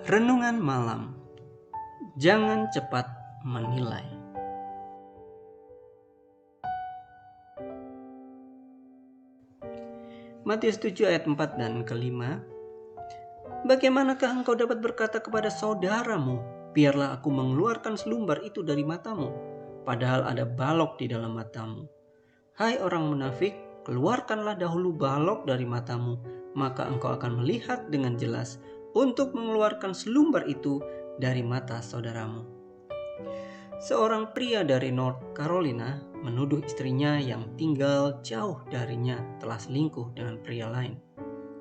Renungan malam. Jangan cepat menilai. Matius 7 ayat 4 dan ke-5. Bagaimanakah engkau dapat berkata kepada saudaramu, biarlah aku mengeluarkan selumbar itu dari matamu, padahal ada balok di dalam matamu? Hai orang munafik, keluarkanlah dahulu balok dari matamu, maka engkau akan melihat dengan jelas untuk mengeluarkan selumbar itu dari mata saudaramu. Seorang pria dari North Carolina menuduh istrinya yang tinggal jauh darinya telah selingkuh dengan pria lain.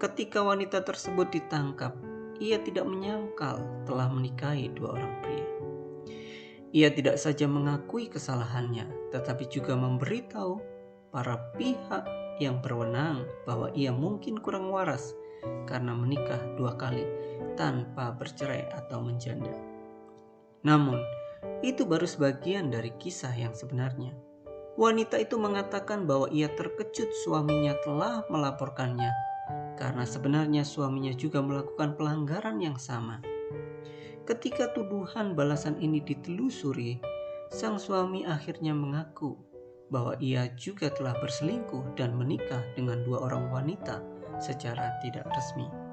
Ketika wanita tersebut ditangkap, ia tidak menyangkal telah menikahi dua orang pria. Ia tidak saja mengakui kesalahannya, tetapi juga memberitahu para pihak yang berwenang bahwa ia mungkin kurang waras karena menikah dua kali tanpa bercerai atau menjanda. Namun, itu baru sebagian dari kisah yang sebenarnya. Wanita itu mengatakan bahwa ia terkejut suaminya telah melaporkannya, karena sebenarnya suaminya juga melakukan pelanggaran yang sama. Ketika tuduhan balasan ini ditelusuri, sang suami akhirnya mengaku bahwa ia juga telah berselingkuh dan menikah dengan dua orang wanita secara tidak resmi.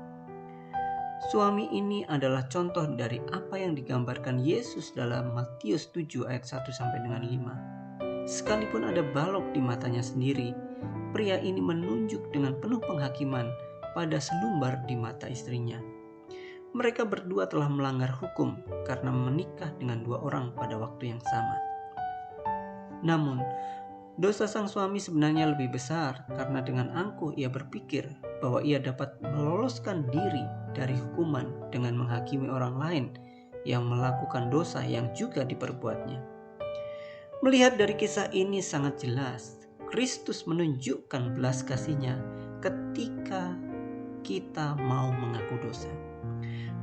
Suami ini adalah contoh dari apa yang digambarkan Yesus dalam Matius 7 ayat 1 sampai dengan 5. Sekalipun ada balok di matanya sendiri, pria ini menunjuk dengan penuh penghakiman pada selumbar di mata istrinya. Mereka berdua telah melanggar hukum karena menikah dengan dua orang pada waktu yang sama. Namun, dosa sang suami sebenarnya lebih besar karena dengan angkuh ia berpikir bahwa ia dapat meloloskan diri dari hukuman dengan menghakimi orang lain yang melakukan dosa yang juga diperbuatnya. Melihat dari kisah ini sangat jelas, Kristus menunjukkan belas kasih-Nya ketika kita mau mengaku dosa.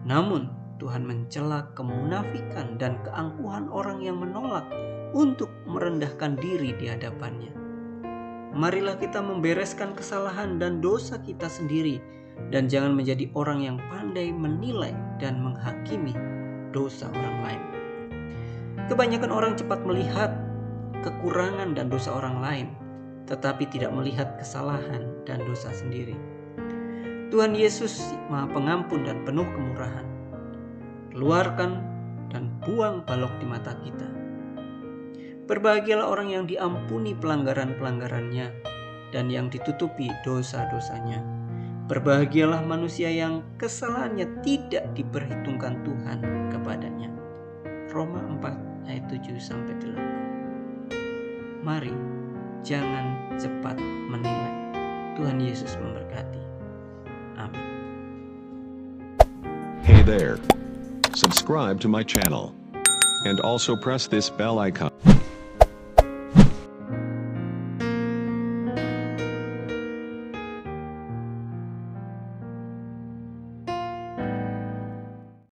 Namun, Tuhan mencela kemunafikan dan keangkuhan orang yang menolak untuk merendahkan diri di hadapannya. Marilah kita membereskan kesalahan dan dosa kita sendiri dan jangan menjadi orang yang pandai menilai dan menghakimi dosa orang lain. Kebanyakan orang cepat melihat kekurangan dan dosa orang lain, tetapi tidak melihat kesalahan dan dosa sendiri. Tuhan Yesus Maha Pengampun dan penuh kemurahan. Keluarkan dan buang balok di mata kita. Berbahagialah orang yang diampuni pelanggaran-pelanggarannya dan yang ditutupi dosa-dosanya. Berbahagialah manusia yang kesalahannya tidak diperhitungkan Tuhan kepadanya. Roma 4 ayat 7 sampai 8. Mari jangan cepat menilai. Tuhan Yesus memberkati. Amin. Hey there. Subscribe to my channel. And also press this bell icon.